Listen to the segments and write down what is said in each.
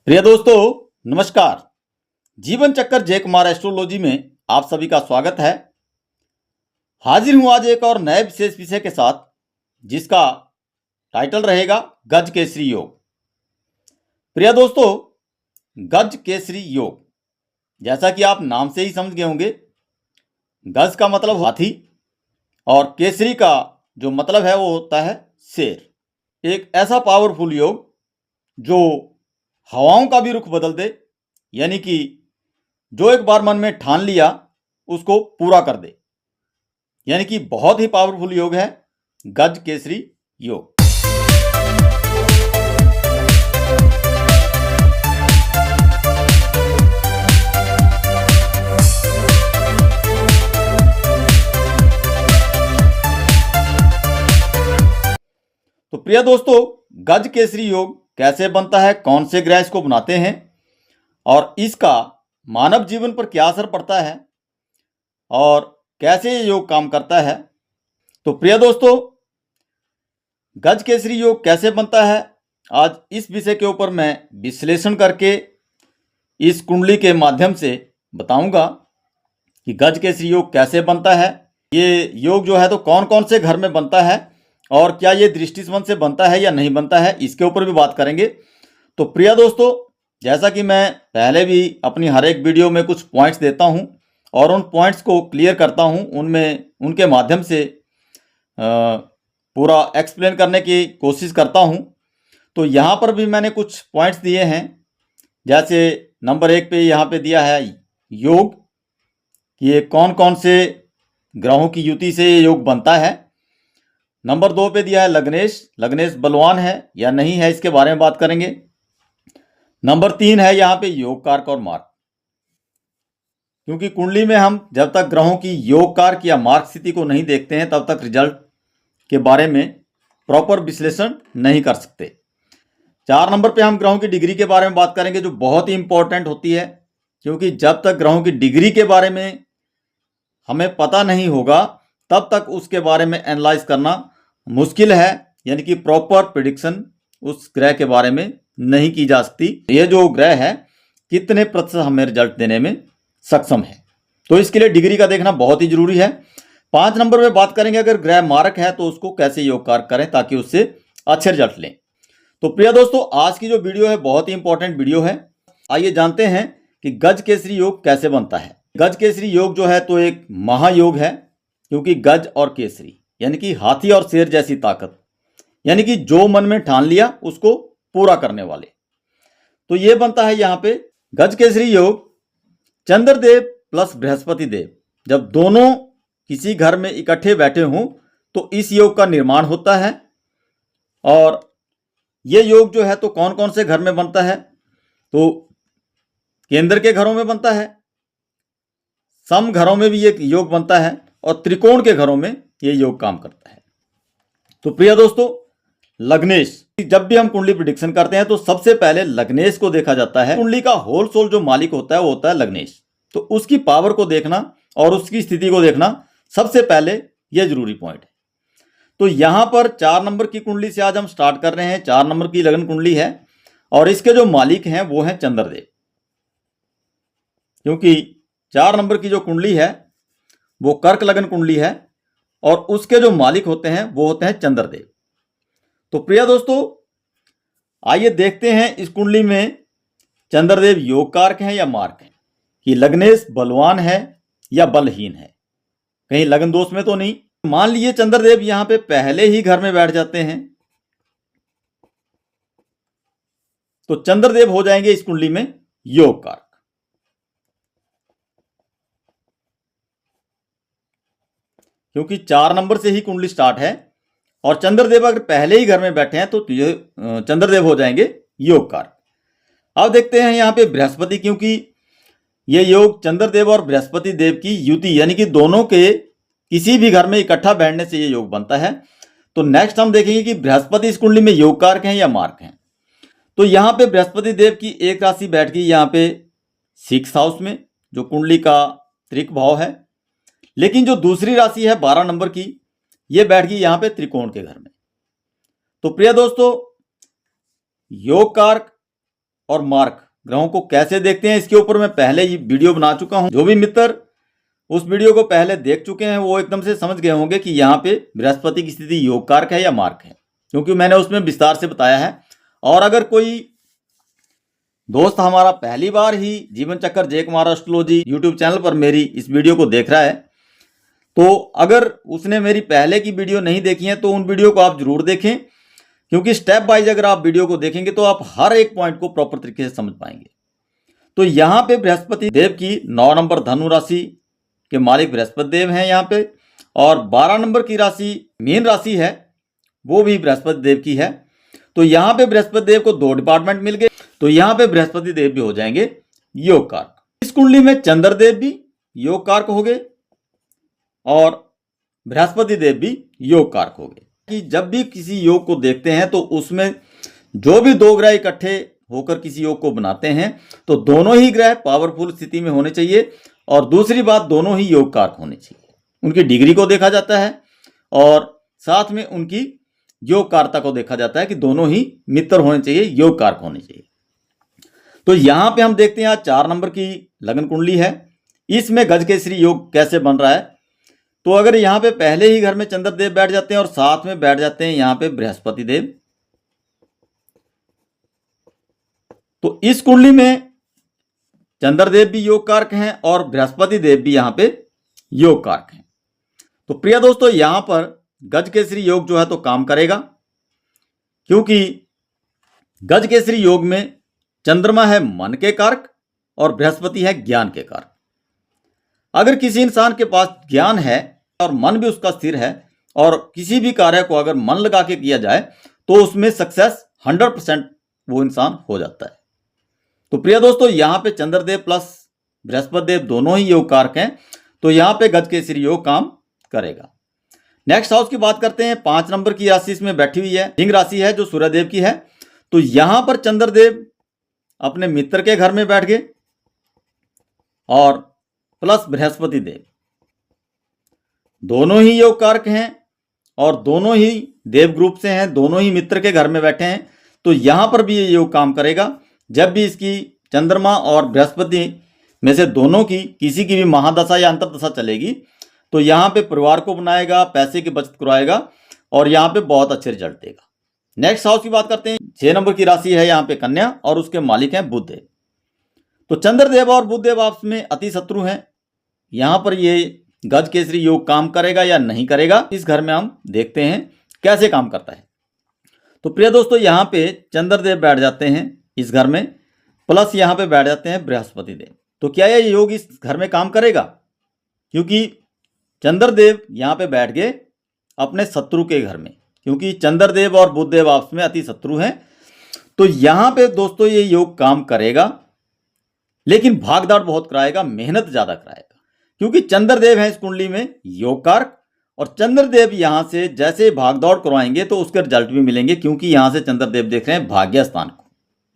प्रिय दोस्तों, नमस्कार। जीवन चक्कर जय कुमार एस्ट्रोलॉजी में आप सभी का स्वागत है। हाजिर हूं आज एक और नए विशेष विषय के साथ, जिसका टाइटल रहेगा गज केसरी योग। प्रिय दोस्तों, गज केसरी योग, जैसा कि आप नाम से ही समझ गए होंगे, गज का मतलब हाथी और केसरी का जो मतलब है वो होता है शेर। एक ऐसा पावरफुल योग जो हवाओं का भी रुख बदल दे, यानी कि जो एक बार मन में ठान लिया उसको पूरा कर दे, यानी कि बहुत ही पावरफुल योग है गज केसरी योग। तो प्रिय दोस्तों, गज केसरी योग कैसे बनता है, कौन से ग्रह इसको बनाते हैं और इसका मानव जीवन पर क्या असर पड़ता है और कैसे ये योग काम करता है। तो प्रिय दोस्तों, गज केसरी योग कैसे बनता है, आज इस विषय के ऊपर मैं विश्लेषण करके इस कुंडली के माध्यम से बताऊंगा कि गज केसरी योग कैसे बनता है। ये योग जो है तो कौन कौन से घर में बनता है और क्या ये दृष्टि संबंध से बनता है या नहीं बनता है, इसके ऊपर भी बात करेंगे। तो प्रिय दोस्तों, जैसा कि मैं पहले भी अपनी हर एक वीडियो में कुछ पॉइंट्स देता हूं और उन पॉइंट्स को क्लियर करता हूं, उनके माध्यम से पूरा एक्सप्लेन करने की कोशिश करता हूं। तो यहाँ पर भी मैंने कुछ पॉइंट्स दिए हैं, जैसे नंबर 1 पे यहाँ पे दिया है योग, कि ये कौन कौन से ग्रहों की युति से ये योग बनता है। नंबर 2 पे दिया है लग्नेश बलवान है या नहीं है, इसके बारे में बात करेंगे। नंबर 3 है यहाँ पे योग कारक और मार्ग, क्योंकि कुंडली में हम जब तक ग्रहों की योग कारक या मार्ग स्थिति को नहीं देखते हैं तब तक रिजल्ट के बारे में प्रॉपर विश्लेषण नहीं कर सकते। 4 नंबर पे हम ग्रहों की डिग्री के बारे में बात करेंगे, जो बहुत ही इंपॉर्टेंट होती है, क्योंकि जब तक ग्रहों की डिग्री के बारे में हमें पता नहीं होगा तब तक उसके बारे में एनालाइज करना मुश्किल है, यानी कि प्रॉपर प्रिडिक्शन उस ग्रह के बारे में नहीं की जा सकती। ये जो ग्रह है कितने प्रतिशत हमें रिजल्ट देने में सक्षम है, तो इसके लिए डिग्री का देखना बहुत ही जरूरी है। 5 नंबर में बात करेंगे, अगर ग्रह मारक है तो उसको कैसे योग कारक करें ताकि उससे अच्छे रिजल्ट लें। तो प्रिय दोस्तों, आज की जो वीडियो है बहुत ही इंपॉर्टेंट वीडियो है। आइए जानते हैं कि गज केसरी योग कैसे बनता है। गज केसरी योग जो है तो एक महायोग है, क्योंकि गज और केसरी यानी कि हाथी और शेर जैसी ताकत, यानी कि जो मन में ठान लिया उसको पूरा करने वाले। तो ये बनता है यहाँ पे गज केसरी योग चंद्रदेव प्लस बृहस्पति देव, जब दोनों किसी घर में इकट्ठे बैठे हों तो इस योग का निर्माण होता है। और ये योग जो है तो कौन कौन से घर में बनता है, तो केंद्र के घरों में बनता है, सम घरों में भी ये योग बनता है और त्रिकोण के घरों में ये योग काम करता है। तो प्रिय दोस्तों, लग्नेश, जब भी हम कुंडली प्रिडिक्शन करते हैं तो सबसे पहले लग्नेश को देखा जाता है। कुंडली का होल सोल जो मालिक होता है वो होता है लग्नेश, तो उसकी पावर को देखना और उसकी स्थिति को देखना सबसे पहले यह जरूरी पॉइंट है। तो यहां पर 4 नंबर की कुंडली से आज हम स्टार्ट कर रहे हैं। 4 नंबर की लग्न कुंडली है और इसके जो मालिक हैं वो हैं चंद्रदेव, क्योंकि 4 नंबर की जो कुंडली है वो कर्क लग्न कुंडली है और उसके जो मालिक होते हैं वो होते हैं चंद्रदेव। तो प्रिय दोस्तों, आइए देखते हैं इस कुंडली में चंद्रदेव योग कारक हैं या मार्क हैं, कि लग्नेश बलवान है या बलहीन है, कहीं लग्न दोष में तो नहीं। मान लीजिए चंद्रदेव यहां पे पहले ही घर में बैठ जाते हैं तो चंद्रदेव हो जाएंगे इस कुंडली में योग कारक, क्योंकि 4 नंबर से ही कुंडली स्टार्ट है और चंद्रदेव अगर पहले ही घर में बैठे हैं तो चंद्रदेव हो जाएंगे योग कारक। अब देखते हैं यहाँ पे बृहस्पति, क्योंकि ये योग चंद्रदेव और बृहस्पति देव की युति, यानी कि दोनों के किसी भी घर में इकट्ठा बैठने से ये योग बनता है। तो नेक्स्ट हम देखेंगे कि बृहस्पति इस कुंडली में योग कारक हैं या मार्क हैं। तो यहाँ पे बृहस्पति देव की एक राशि बैठ गई यहाँ पे 6th हाउस में, जो कुंडली का त्रिक भाव है, लेकिन जो दूसरी राशि है 12 नंबर की, ये बैठ गई यहाँ पे त्रिकोण के घर में। तो प्रिय दोस्तों, योग कारक और मार्क ग्रहों को कैसे देखते हैं, इसके ऊपर मैं पहले ही वीडियो बना चुका हूं। जो भी मित्र उस वीडियो को पहले देख चुके हैं वो एकदम से समझ गए होंगे कि यहाँ पे बृहस्पति की स्थिति योग कारक है या मार्क है, क्योंकि मैंने उसमें विस्तार से बताया है। और अगर कोई दोस्त हमारा पहली बार ही जीवन चक्र जय कुमार एस्ट्रोलॉजी यूट्यूब चैनल पर मेरी इस वीडियो को देख रहा है, तो अगर उसने मेरी पहले की वीडियो नहीं देखी है तो उन वीडियो को आप जरूर देखें, क्योंकि स्टेप वाइज अगर आप वीडियो को देखेंगे तो आप हर एक पॉइंट को प्रॉपर तरीके से समझ पाएंगे। तो यहाँ पे बृहस्पति देव की 9 नंबर धनु राशि के मालिक बृहस्पति देव हैं यहाँ पे, और 12 नंबर की राशि मीन राशि है, वो भी बृहस्पति देव की है। तो यहाँ पे बृहस्पति देव को 2 डिपार्टमेंट मिल गए, तो यहाँ पे बृहस्पति देव भी हो जाएंगे योग कारक। इस कुंडली में चंद्रदेव भी योग कारक हो गए और बृहस्पति देव भी योग कारक हो गए। कि जब भी किसी योग को देखते हैं तो उसमें जो भी 2 ग्रह इकट्ठे होकर किसी योग को बनाते हैं तो दोनों ही ग्रह पावरफुल स्थिति में होने चाहिए, और दूसरी बात दोनों ही योग कारक होने चाहिए। उनकी डिग्री को देखा जाता है और साथ में उनकी योग कारकता को देखा जाता है कि दोनों ही मित्र होने चाहिए, योग कारक होने चाहिए। तो यहां पे हम देखते हैं आज 4 नंबर की लगन कुंडली है, इसमें गजकेसरी योग कैसे बन रहा है। तो अगर यहाँ पे पहले ही घर में चंद्रदेव बैठ जाते हैं और साथ में बैठ जाते हैं यहाँ पे बृहस्पति देव, तो इस कुंडली में चंद्रदेव भी योग कारक हैं और बृहस्पति देव भी यहाँ पे योग कारक हैं। तो प्रिय दोस्तों, यहाँ पर गजकेसरी योग जो है तो काम करेगा, क्योंकि गजकेसरी योग में चंद्रमा है मन के कारक और बृहस्पति है ज्ञान के कारक। अगर किसी इंसान के पास ज्ञान है और मन भी उसका स्थिर है और किसी भी कार्य को अगर मन लगा के किया जाए तो उसमें सक्सेस 100% वो इंसान हो जाता है। तो प्रिय दोस्तों, यहाँ पे चंद्रदेव प्लस बृहस्पति देव दोनों ही योग कारक हैं, तो यहाँ पे गजकेसरी योग काम करेगा। नेक्स्ट हाउस की बात करते हैं। 5 नंबर की राशि इसमें बैठी हुई है, सिंह राशि है जो सूर्यदेव की है। तो यहां पर चंद्रदेव अपने मित्र के घर में बैठ गए और प्लस बृहस्पति देव दोनों ही योग कारक हैं और दोनों ही देव ग्रुप से हैं, दोनों ही मित्र के घर में बैठे हैं। तो यहां पर भी ये योग काम करेगा। जब भी इसकी चंद्रमा और बृहस्पति में से दोनों की किसी की भी महादशा या अंतर्दशा चलेगी तो यहाँ पे परिवार को बनाएगा, पैसे की बचत करवाएगा और यहाँ पे बहुत अच्छे रिजल्ट देगा। नेक्स्ट हाउस की बात करते हैं। 6 नंबर की राशि है यहाँ पे कन्या और उसके मालिक हैं बुध देव। तो चंद्रदेव और बुध देव आपस में अति शत्रु हैं। यहाँ पर ये गजकेसरी योग काम करेगा या नहीं करेगा, इस घर में हम देखते हैं कैसे काम करता है। तो प्रिय दोस्तों, यहाँ पे चंद्रदेव बैठ जाते हैं इस घर में, प्लस यहाँ पे बैठ जाते हैं बृहस्पति देव। तो क्या ये योग इस घर में काम करेगा? क्योंकि चंद्रदेव यहाँ पे बैठ गए अपने शत्रु के घर में, क्योंकि चंद्रदेव और बुधदेव आपस में अति शत्रु हैं। तो यहाँ पे दोस्तों ये योग काम करेगा, लेकिन भागदौड़ बहुत कराएगा, मेहनत ज़्यादा कराएगा, क्योंकि चंद्रदेव है इस कुंडली में योग कारक। और चंद्रदेव यहाँ से जैसे भागदौड़ करवाएंगे तो उसके रिजल्ट भी मिलेंगे, क्योंकि यहाँ से चंद्रदेव देख रहे हैं भाग्य स्थान को।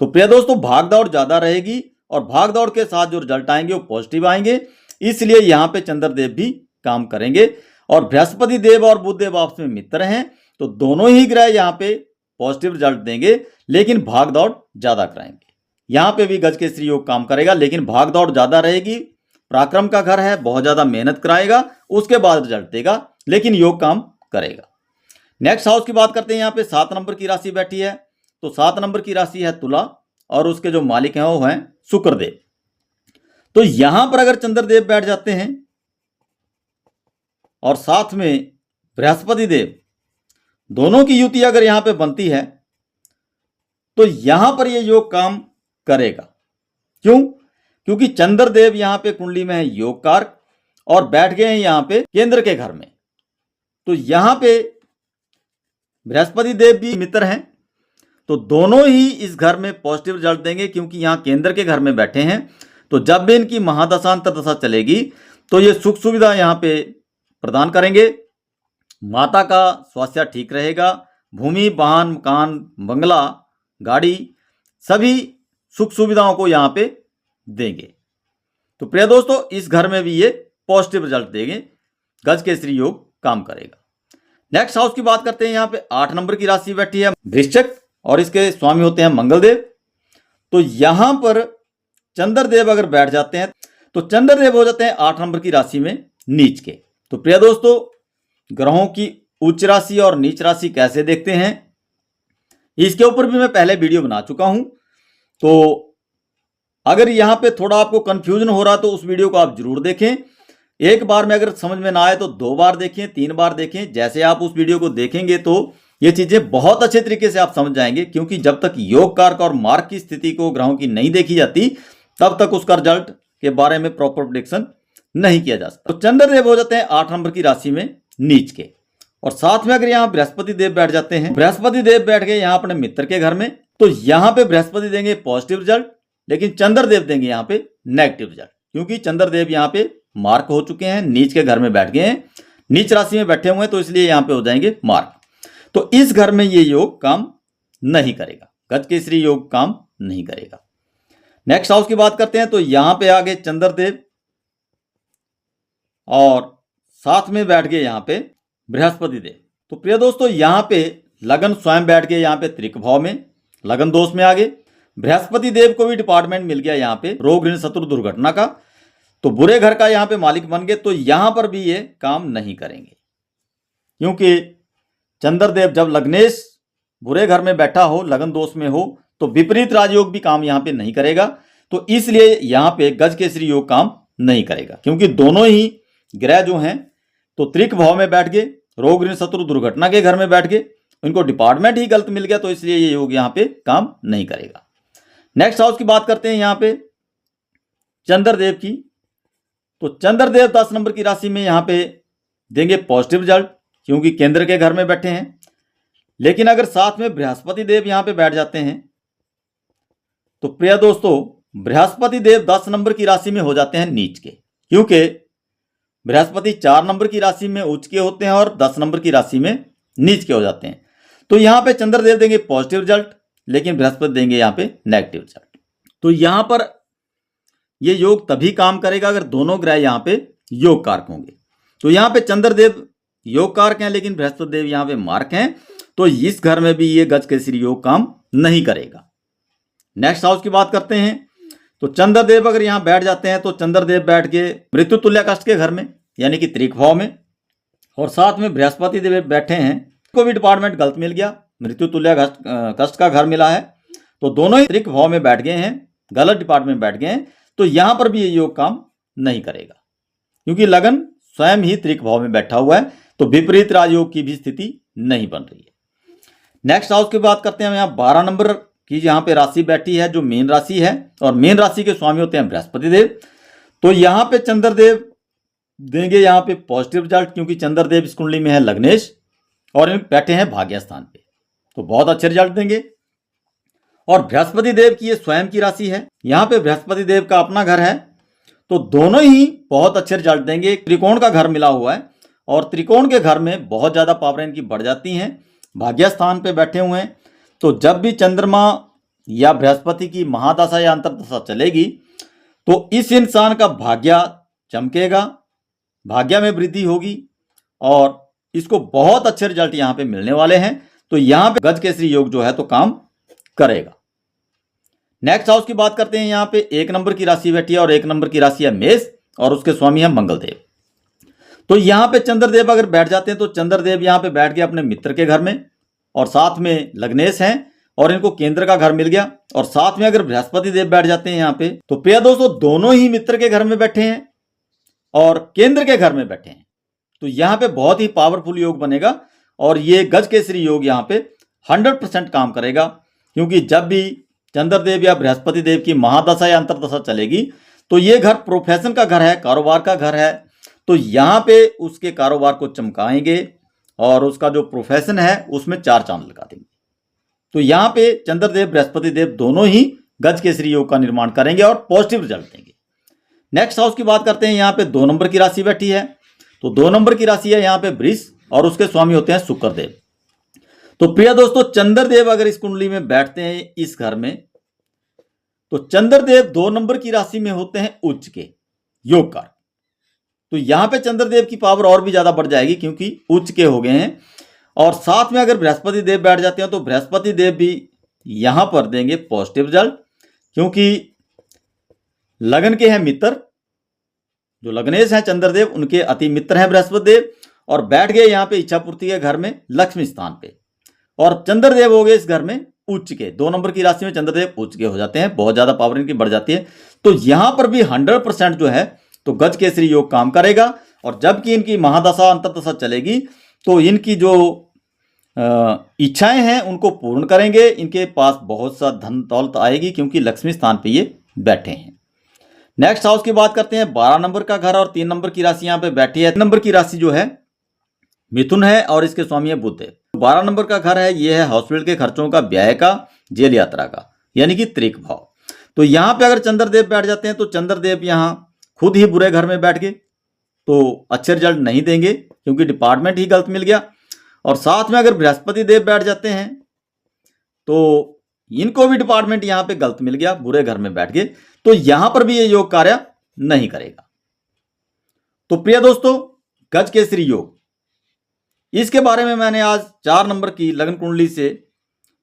तो प्रिय दोस्तों, भागदौड़ ज़्यादा रहेगी और भागदौड़ के साथ जो रिजल्ट आएंगे वो पॉजिटिव आएंगे, इसलिए यहाँ पे चंद्रदेव भी काम करेंगे। और बृहस्पति देव और बुध देव आपस में मित्र हैं, तो दोनों ही ग्रह यहाँ पे पॉजिटिव रिजल्ट देंगे, लेकिन भागदौड़ ज़्यादा कराएंगे। यहाँ पे भी गजकेसरी योग काम करेगा, लेकिन भागदौड़ ज़्यादा रहेगी। पराक्रम का घर है, बहुत ज़्यादा मेहनत कराएगा, उसके बाद रिजल्ट देगा, लेकिन योग काम करेगा। नेक्स्ट हाउस की बात करते हैं। यहाँ पे 7 नंबर की राशि बैठी है। तो 7 नंबर की राशि है तुला और उसके जो मालिक हैं वो हैं शुक्रदेव। तो यहां पर अगर चंद्रदेव बैठ जाते हैं और साथ में बृहस्पति देव, दोनों की युति अगर यहां पे बनती है तो यहां पर ये योग काम करेगा। क्यों? क्योंकि चंद्रदेव यहां पे कुंडली में है योग कारक और बैठ गए हैं यहां पे केंद्र के घर में। तो यहां पे बृहस्पति देव भी मित्र हैं, तो दोनों ही इस घर में पॉजिटिव रिजल्ट देंगे, क्योंकि यहाँ केंद्र के घर में बैठे हैं। तो जब भी इनकी महादशा अंतर्दशा चलेगी तो ये सुख सुविधा यहाँ पे प्रदान करेंगे। माता का स्वास्थ्य ठीक रहेगा, भूमि, वाहन, मकान, बंगला, गाड़ी, सभी सुख सुविधाओं को यहाँ पे देंगे। तो प्रिय दोस्तों, इस घर में भी ये पॉजिटिव रिजल्ट देंगे, गजकेसरी योग काम करेगा। नेक्स्ट हाउस की बात करते हैं। यहाँ पे 8 नंबर की राशि बैठी है वृश्चिक और इसके स्वामी होते हैं मंगलदेव। तो यहां पर चंद्रदेव अगर बैठ जाते हैं तो चंद्रदेव हो जाते हैं 8 नंबर की राशि में नीच के। तो प्रिय दोस्तों, ग्रहों की उच्च राशि और नीच राशि कैसे देखते हैं, इसके ऊपर भी मैं पहले वीडियो बना चुका हूं। तो अगर यहां पे थोड़ा आपको कंफ्यूजन हो रहा तो उस वीडियो को आप जरूर देखें। एक बार में अगर समझ में ना आए तो 2 बार देखें, 3 बार देखें। जैसे आप उस वीडियो को देखेंगे तो ये चीजें बहुत अच्छे तरीके से आप समझ जाएंगे, क्योंकि जब तक योग कारक और मार्ग की स्थिति को ग्रहों की नहीं देखी जाती तब तक उसका रिजल्ट के बारे में प्रॉपर प्रेडिक्शन नहीं किया जा सकता। तो चंद्रदेव हो जाते हैं 8 नंबर की राशि में नीच के, और साथ में अगर यहाँ बृहस्पति देव बैठ जाते हैं, बृहस्पति देव बैठ गए यहाँ अपने मित्र के घर में, तो यहाँ पे बृहस्पति देंगे पॉजिटिव रिजल्ट, लेकिन चंद्रदेव देंगे यहाँ पे नेगेटिव रिजल्ट, क्योंकि चंद्रदेव यहाँ पे मार्क हो चुके हैं, नीच के घर में बैठ गए हैं, नीच राशि में बैठे हुए हैं, तो इसलिए यहाँ पे हो जाएंगे मार्क। तो इस घर में ये योग काम नहीं करेगा, गजकेसरी योग काम नहीं करेगा। नेक्स्ट हाउस की बात करते हैं, तो यहां पे आ गए चंद्रदेव और साथ में बैठ गए यहां पे बृहस्पति देव। तो प्रिय दोस्तों, यहां पे लगन स्वयं बैठ गए यहां पे त्रिक भाव में, लगन दोष में आ गए। बृहस्पति देव को भी डिपार्टमेंट मिल गया यहां पे रोग ऋण शत्रु दुर्घटना का, तो बुरे घर का यहां पे मालिक बन गए। तो यहां पर भी ये काम नहीं करेंगे, क्योंकि चंद्रदेव जब लग्नेश बुरे घर में बैठा हो, लगन दोष में हो, तो विपरीत राजयोग भी काम यहां पे नहीं करेगा। तो इसलिए यहां पे गजकेसरी योग काम नहीं करेगा, क्योंकि दोनों ही ग्रह जो हैं तो त्रिक भाव में बैठ गए, रोग ऋण शत्रु दुर्घटना के घर में बैठ गए, इनको डिपार्टमेंट ही गलत मिल गया, तो इसलिए ये योग यहां पे काम नहीं करेगा। नेक्स्ट हाउस की बात करते हैं यहां पे चंद्रदेव की। तो चंद्रदेव 10 नंबर की राशि में यहां पे देंगे पॉजिटिव रिजल्ट, क्योंकि केंद्र के घर में बैठे हैं। लेकिन अगर साथ में बृहस्पति देव यहां पे बैठ जाते हैं, तो प्रिय दोस्तों, बृहस्पति देव 10 नंबर की राशि में हो जाते हैं नीच के, क्योंकि बृहस्पति 4 नंबर की राशि में उच्च के होते हैं और 10 नंबर की राशि में नीच के हो जाते हैं। तो यहां पे चंद्रदेव देंगे पॉजिटिव रिजल्ट, लेकिन बृहस्पति देंगे यहां पे नेगेटिव रिजल्ट। तो यहां पर ये योग तभी काम करेगा अगर दोनों ग्रह यहां पे योग कारक होंगे। तो यहां पे चंद्रदेव योग कारक हैं, लेकिन बृहस्पति देव यहां पे मार्क हैं, तो इस घर में भी ये गजकेसरी योग काम नहीं करेगा। नेक्स्ट हाउस की बात करते हैं, तो चंद्रदेव अगर यहां बैठ जाते हैं, तो चंद्रदेव बैठ के मृत्यु तुल्य कष्ट के घर में, यानी कि त्रिक भाव में, और साथ में बृहस्पति देव बैठे हैं, को भी डिपार्टमेंट गलत मिल गया, मृत्यु तुल्य कष्ट का घर मिला है, तो दोनों ही त्रिक भाव में बैठ गए हैं, गलत डिपार्टमेंट बैठ गए हैं। तो यहां पर भी ये योग काम नहीं करेगा, क्योंकि लगन स्वयं ही त्रिक भाव में बैठा हुआ है, तो विपरीत राजयोग की भी स्थिति नहीं बन रही है। नेक्स्ट हाउस की बात करते हैं, यहाँ 12 नंबर की यहाँ पे राशि बैठी है, जो मीन राशि है, और मीन राशि के स्वामी होते हैं बृहस्पति देव। तो यहाँ पे चंद्रदेव देंगे यहाँ पे पॉजिटिव रिजल्ट, क्योंकि चंद्रदेव इस कुंडली में है लग्नेश और बैठे हैं भाग्य स्थान पे, तो बहुत अच्छे रिजल्ट देंगे। और बृहस्पति देव की ये स्वयं की राशि है, यहाँ पे बृहस्पति देव का अपना घर है, तो दोनों ही बहुत अच्छे रिजल्ट देंगे। त्रिकोण का घर मिला हुआ है, और त्रिकोण के घर में बहुत ज्यादा पावर इनकी बढ़ जाती हैं, भाग्य स्थान पे बैठे हुए हैं। तो जब भी चंद्रमा या बृहस्पति की महादशा या अंतर्दशा चलेगी, तो इस इंसान का भाग्य चमकेगा, भाग्य में वृद्धि होगी, और इसको बहुत अच्छे रिजल्ट यहाँ पे मिलने वाले हैं। तो यहाँ पे गजकेसरी योग जो है तो काम करेगा। नेक्स्ट हाउस की बात करते हैं, यहाँ पे 1 नंबर की राशि बैठी है, और 1 नंबर की राशि है मेष, और उसके स्वामी है मंगलदेव। तो यहाँ पे चंद्रदेव अगर बैठ जाते हैं, तो चंद्रदेव यहाँ पे बैठ गए अपने मित्र के घर में, और साथ में लग्नेश हैं, और इनको केंद्र का घर मिल गया। और साथ में अगर बृहस्पति देव बैठ जाते हैं यहाँ पे, तो प्रिय दोस्तों, दोनों ही मित्र के घर में बैठे हैं और केंद्र के घर में बैठे हैं, तो यहाँ पे बहुत ही पावरफुल योग बनेगा, और ये गजकेसरी योग यहाँ पे 100% काम करेगा। क्योंकि जब भी चंद्रदेव या बृहस्पति देव की महादशा या अंतर्दशा चलेगी, तो ये घर प्रोफेशन का घर है, कारोबार का घर है, तो यहाँ पे उसके कारोबार को चमकाएंगे, और उसका जो प्रोफेशन है उसमें 4 चांद लगा देंगे। तो यहाँ पे चंद्रदेव बृहस्पति देव दोनों ही गजकेसरी योग का निर्माण करेंगे और पॉजिटिव रिजल्ट देंगे। नेक्स्ट हाउस की बात करते हैं, यहाँ पे 2 नंबर की राशि बैठी है, तो 2 नंबर की राशि है यहाँ पे वृष, और उसके स्वामी होते हैं शुक्रदेव। तो प्रिय दोस्तों, चंद्रदेव अगर इस कुंडली में बैठते हैं इस घर में, तो चंद्रदेव 2 नंबर की राशि में होते हैं उच्च के योग कारक। तो यहां पे चंद्रदेव की पावर और भी ज्यादा बढ़ जाएगी, क्योंकि उच्च के हो गए हैं। और साथ में अगर बृहस्पति देव बैठ जाते हैं, तो बृहस्पति देव भी यहां पर देंगे पॉजिटिव रिजल्ट, क्योंकि लगन के हैं मित्र, जो लग्नेश हैं चंद्रदेव उनके अति मित्र हैं बृहस्पति देव, और बैठ गए यहाँ पे इच्छा पूर्ति के घर में लक्ष्मी स्थान पे, और चंद्रदेव हो गए इस घर में उच्च के। 2 नंबर की राशि में चंद्रदेव उच्च के हो जाते हैं, बहुत ज्यादा पावर इनकी बढ़ जाती है। तो यहां पर भी 100% जो है तो गज केसरी योग काम करेगा। और जबकि इनकी महादशा अंतर्दशा चलेगी तो इनकी जो इच्छाएं हैं उनको पूर्ण करेंगे। इनके पास बहुत सा धन दौलत आएगी क्योंकि लक्ष्मी स्थान पे ये बैठे हैं। नेक्स्ट हाउस की बात करते हैं। 12 नंबर का घर और 3 नंबर की राशि यहाँ पे बैठी है। 3 नंबर की राशि जो है मिथुन है और इसके स्वामी है बुध है। 12 नंबर का घर है, ये है हॉस्पिटल के खर्चों का, व्यय का, जेल यात्रा का, यानी कि त्रिक भाव। तो यहाँ पे अगर चंद्रदेव बैठ जाते हैं तो चंद्रदेव यहाँ खुद ही बुरे घर में बैठ गए तो अच्छे रिजल्ट नहीं देंगे क्योंकि डिपार्टमेंट ही गलत मिल गया। और साथ में अगर बृहस्पति देव बैठ जाते हैं तो इनको भी डिपार्टमेंट यहाँ पे गलत मिल गया, बुरे घर में बैठ गए, तो यहां पर भी ये योग कार्य नहीं करेगा। तो प्रिय दोस्तों, गज केसरी योग, इसके बारे में मैंने आज 4 नंबर की लग्न कुंडली से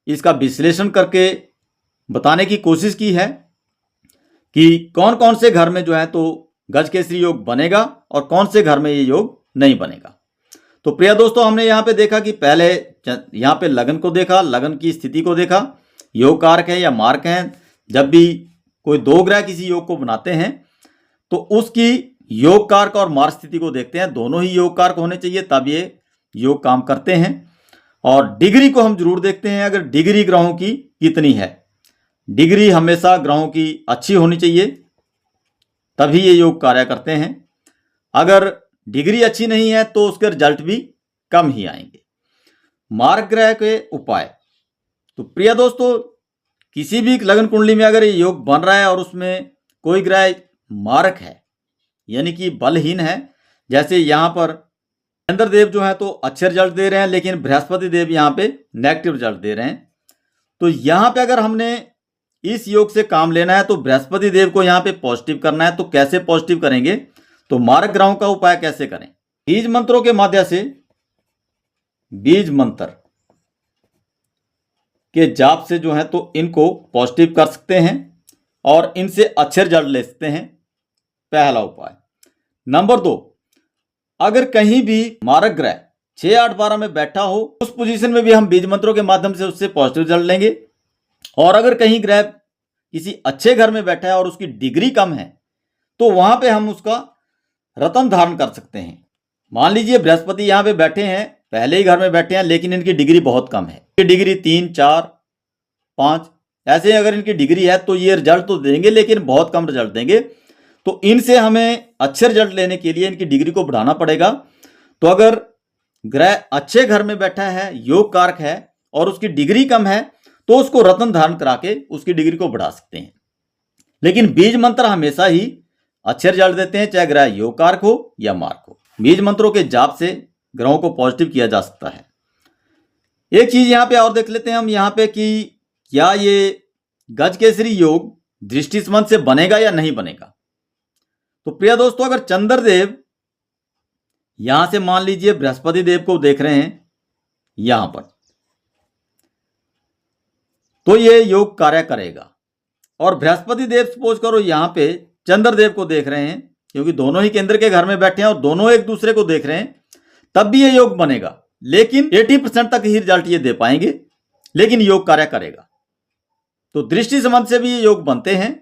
इसका विश्लेषण करके बताने की कोशिश की है कि कौन कौन से घर में जो है तो गज केसरी योग बनेगा और कौन से घर में ये योग नहीं बनेगा। तो प्रिय दोस्तों, हमने यहाँ पे देखा कि पहले यहाँ पे लगन को देखा, लगन की स्थिति को देखा, योग कारक है या मार्क है। जब भी कोई 2 ग्रह किसी योग को बनाते हैं तो उसकी योग कारक और मार्क स्थिति को देखते हैं, दोनों ही योग कारक होने चाहिए तब ये योग काम करते हैं। और डिग्री को हम जरूर देखते हैं, अगर डिग्री ग्रहों की कितनी है, डिग्री हमेशा ग्रहों की अच्छी होनी चाहिए तभी ये योग कार्य करते हैं। अगर डिग्री अच्छी नहीं है तो उसके रिजल्ट भी कम ही आएंगे। मार्ग ग्रह के उपाय, तो प्रिय दोस्तों, किसी भी लगन कुंडली में अगर ये योग बन रहा है और उसमें कोई ग्रह मारक है यानी कि बलहीन है, जैसे यहाँ पर चंद्रदेव जो है तो अच्छे रिजल्ट दे रहे हैं लेकिन बृहस्पति देव यहाँ पे नेगेटिव रिजल्ट दे रहे हैं, तो यहाँ पे अगर हमने इस योग से काम लेना है तो बृहस्पति देव को यहाँ पे पॉजिटिव करना है। तो कैसे पॉजिटिव करेंगे, तो मारक ग्रहों का उपाय कैसे करें, बीज मंत्रों के माध्यम से, बीज मंत्र के जाप से जो है तो इनको पॉजिटिव कर सकते हैं और इनसे अच्छे रिजल्ट ले सकते हैं, पहला उपाय। नंबर 2, अगर कहीं भी मारक ग्रह 6, 8, 12 में बैठा हो उस पोजीशन में भी हम बीज मंत्रों के माध्यम से उससे पॉजिटिव रिजल्ट लेंगे। और अगर कहीं ग्रह किसी अच्छे घर में बैठा है और उसकी डिग्री कम है तो वहां पे हम उसका रत्न धारण कर सकते हैं। मान लीजिए बृहस्पति यहाँ पे बैठे हैं, पहले ही घर में बैठे हैं लेकिन इनकी डिग्री बहुत कम है, डिग्री 3, 4, 5 ऐसे अगर इनकी डिग्री है तो ये रिजल्ट तो देंगे लेकिन बहुत कम रिजल्ट देंगे। तो इनसे हमें अच्छे रिजल्ट लेने के लिए इनकी डिग्री को बढ़ाना पड़ेगा। तो अगर ग्रह अच्छे घर में बैठा है, योग कारक है और उसकी डिग्री कम है तो उसको रत्न धारण करा के उसकी डिग्री को बढ़ा सकते हैं। लेकिन बीज मंत्र हमेशा ही अच्छे रिजल्ट देते हैं, चाहे ग्रह योग कारक हो या मार्क हो। बीज मंत्रों के जाप से ग्रहों को पॉजिटिव किया जा सकता है। एक चीज यहां पे और देख लेते हैं हम यहां पे कि क्या ये गज केसरी योग दृष्टि संबंध से बनेगा या नहीं बनेगा। तो प्रिय दोस्तों, अगर चंद्रदेव यहां से मान लीजिए बृहस्पति देव को देख रहे हैं यहां पर, तो ये योग कार्य करेगा। और बृहस्पति देव सपोज करो यहां पे चंद्रदेव को देख रहे हैं, क्योंकि दोनों ही केंद्र के घर में बैठे हैं और दोनों एक दूसरे को देख रहे हैं, तब भी ये योग बनेगा। लेकिन 80% तक ही रिजल्ट ये दे पाएंगे, लेकिन योग कार्य करेगा। तो दृष्टि संबंध से भी ये योग बनते हैं।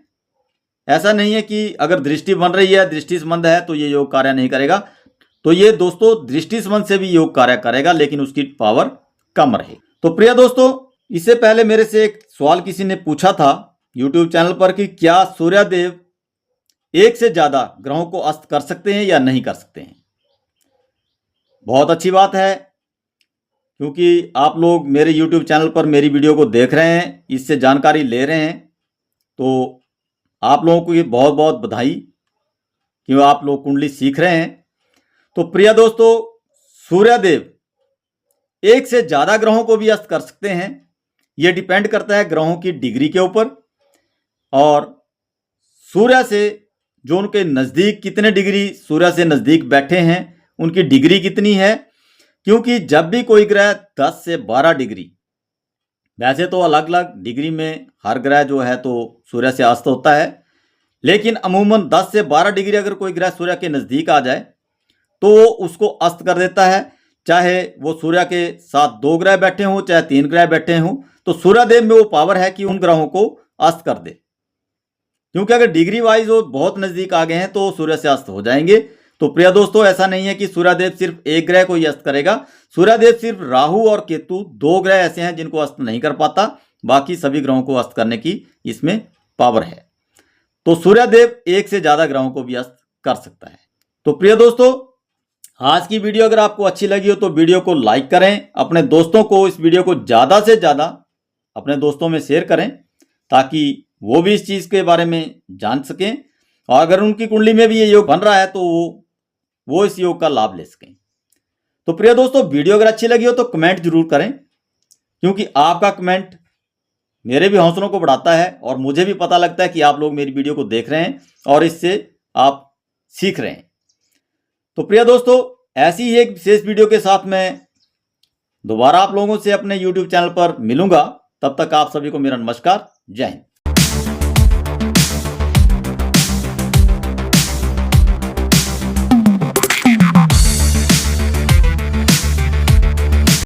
ऐसा नहीं है कि अगर दृष्टि बन रही है, दृष्टि संबंध है तो ये योग कार्य नहीं करेगा। तो ये दोस्तों दृष्टि संबंध से भी योग कार्य करेगा लेकिन उसकी पावर कम रहेगी। तो प्रिय दोस्तों, इससे पहले मेरे से एक सवाल किसी ने पूछा था YouTube चैनल पर कि क्या सूर्यदेव एक से ज्यादा ग्रहों को अस्त कर सकते हैं या नहीं कर सकते हैं। बहुत अच्छी बात है, क्योंकि आप लोग मेरे YouTube चैनल पर मेरी वीडियो को देख रहे हैं, इससे जानकारी ले रहे हैं, तो आप लोगों को ये बहुत बहुत बधाई कि आप लोग कुंडली सीख रहे हैं। तो प्रिय दोस्तों, सूर्यदेव एक से ज्यादा ग्रहों को भी अस्त कर सकते हैं। यह डिपेंड करता है ग्रहों की डिग्री के ऊपर और सूर्य से जो उनके नज़दीक कितने डिग्री सूर्य से नज़दीक बैठे हैं, उनकी डिग्री कितनी है। क्योंकि जब भी कोई ग्रह 10 से 12 डिग्री वैसे तो अलग अलग डिग्री में हर ग्रह जो है तो सूर्य से अस्त होता है, लेकिन अमूमन 10 से 12 डिग्री अगर कोई ग्रह सूर्य के नज़दीक आ जाए तो वो उसको अस्त कर देता है। चाहे वो सूर्य के साथ 2 ग्रह बैठे हों, चाहे 3 ग्रह बैठे हों, तो सूर्यदेव में वो पावर है कि उन ग्रहों को अस्त कर दे। क्योंकि अगर डिग्री वाइज वो बहुत नज़दीक आ गए हैं तो सूर्य से अस्त हो जाएंगे। तो प्रिय दोस्तों, ऐसा नहीं है कि सूर्यदेव सिर्फ एक ग्रह को ही अस्त करेगा। सूर्यदेव सिर्फ राहु और केतु 2 ग्रह ऐसे हैं जिनको अस्त नहीं कर पाता, बाकी सभी ग्रहों को अस्त करने की इसमें पावर है। तो सूर्यदेव एक से ज़्यादा ग्रहों को भी अस्त कर सकता है। तो प्रिय दोस्तों, आज की वीडियो अगर आपको अच्छी लगी हो तो वीडियो को लाइक करें, अपने दोस्तों को इस वीडियो को ज़्यादा से ज़्यादा अपने दोस्तों में शेयर करें ताकि वो भी इस चीज़ के बारे में जान सकें, और अगर उनकी कुंडली में भी ये योग बन रहा है तो वो इस योग का लाभ ले सकें। तो प्रिय दोस्तों, वीडियो अगर अच्छी लगी हो तो कमेंट जरूर करें, क्योंकि आपका कमेंट मेरे भी हौसलों को बढ़ाता है और मुझे भी पता लगता है कि आप लोग मेरी वीडियो को देख रहे हैं और इससे आप सीख रहे हैं। तो प्रिय दोस्तों, ऐसी ही एक विशेष वीडियो के साथ मैं दोबारा आप लोगों से अपने YouTube चैनल पर मिलूंगा। तब तक आप सभी को मेरा नमस्कार। जय हिंद।